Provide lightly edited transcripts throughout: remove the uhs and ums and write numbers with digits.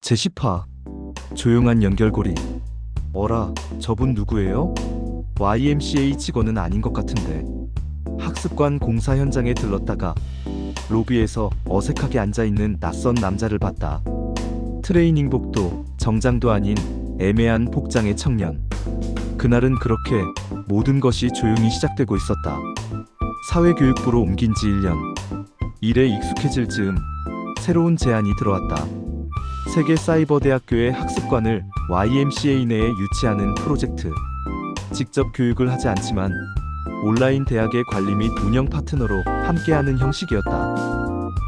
제10화 조용한 연결고리. 어라, 저분 누구예요? YMCA 직원은 아닌 것 같은데. 학습관 공사 현장에 들렀다가 로비에서 어색하게 앉아있는 낯선 남자를 봤다. 트레이닝복도 정장도 아닌 애매한 복장의 청년. 그날은 그렇게 모든 것이 조용히 시작되고 있었다. 사회교육부로 옮긴 지 1년. 일에 익숙해질 즈음 새로운 제안이 들어왔다. 세계 사이버대학교의 학습관을 YMCA 내에 유치하는 프로젝트. 직접 교육을 하지 않지만 온라인 대학의 관리 및 운영 파트너로 함께하는 형식이었다.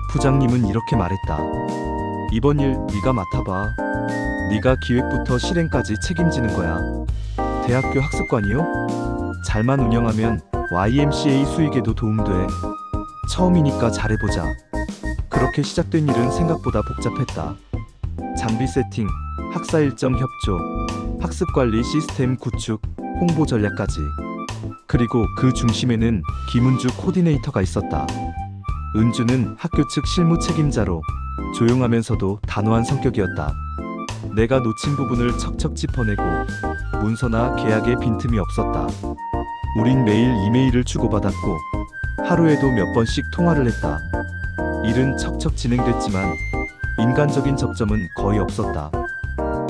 부장님은 이렇게 말했다. 이번 일 네가 맡아봐. 네가 기획부터 실행까지 책임지는 거야. 대학교 학습관이요? 잘만 운영하면 YMCA 수익에도 도움돼. 처음이니까 잘해보자. 그렇게 시작된 일은 생각보다 복잡했다. 장비 세팅, 학사 일정 협조, 학습관리 시스템 구축, 홍보 전략까지. 그리고 그 중심에는 김은주 코디네이터가 있었다. 은주는 학교 측 실무 책임자로 조용하면서도 단호한 성격이었다. 내가 놓친 부분을 척척 짚어내고 문서나 계약에 빈틈이 없었다. 우린 매일 이메일을 주고받았고 하루에도 몇 번씩 통화를 했다. 일은 척척 진행됐지만 인간적인 접점은 거의 없었다.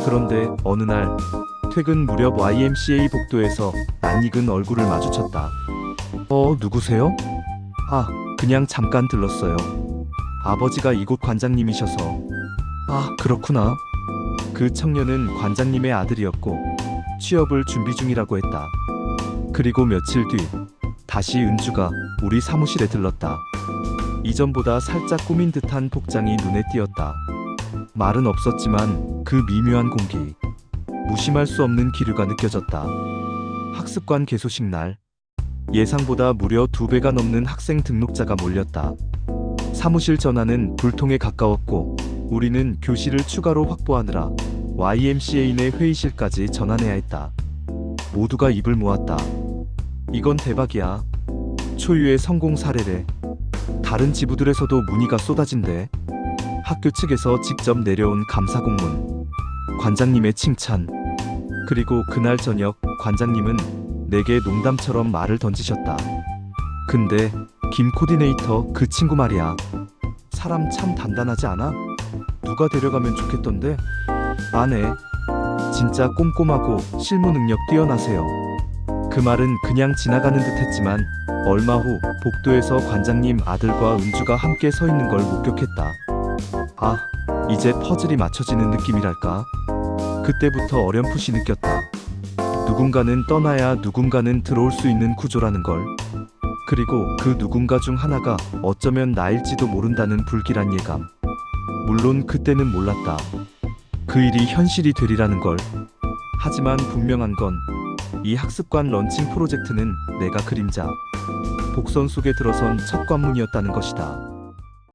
그런데 어느 날 퇴근 무렵 YMCA 복도에서 낯익은 얼굴을 마주쳤다. 누구세요? 그냥 잠깐 들렀어요. 아버지가 이곳 관장님이셔서. 그렇구나. 그 청년은 관장님의 아들이었고 취업을 준비 중이라고 했다. 그리고 며칠 뒤 다시 은주가 우리 사무실에 들렀다. 이전보다 살짝 꾸민 듯한 복장이 눈에 띄었다. 말은 없었지만 그 미묘한 공기, 무심할 수 없는 기류가 느껴졌다. 학습관 개소식 날, 예상보다 무려 2배가 넘는 학생 등록자가 몰렸다. 사무실 전화는 불통에 가까웠고 우리는 교실을 추가로 확보하느라 YMCA 내 회의실까지 전환해야 했다. 모두가 입을 모았다. 이건 대박이야. 초유의 성공 사례래. 다른 지부들에서도 문의가 쏟아진대. 학교 측에서 직접 내려온 감사 공문, 관장님의 칭찬. 그리고 그날 저녁 관장님은 내게 농담처럼 말을 던지셨다. 근데 김 코디네이터 그 친구 말이야. 사람 참 단단하지 않아? 누가 데려가면 좋겠던데? 아네. 진짜 꼼꼼하고 실무 능력 뛰어나세요. 그 말은 그냥 지나가는 듯 했지만 얼마 후 복도에서 관장님 아들과 은주가 함께 서 있는 걸 목격했다. 이제 퍼즐이 맞춰지는 느낌이랄까? 그때부터 어렴풋이 느꼈다. 누군가는 떠나야 누군가는 들어올 수 있는 구조라는 걸. 그리고 그 누군가 중 하나가 어쩌면 나일지도 모른다는 불길한 예감. 물론 그때는 몰랐다. 그 일이 현실이 되리라는 걸. 하지만 분명한 건 이 학습관 런칭 프로젝트는 내가 그림자, 복선 속에 들어선 첫 관문이었다는 것이다.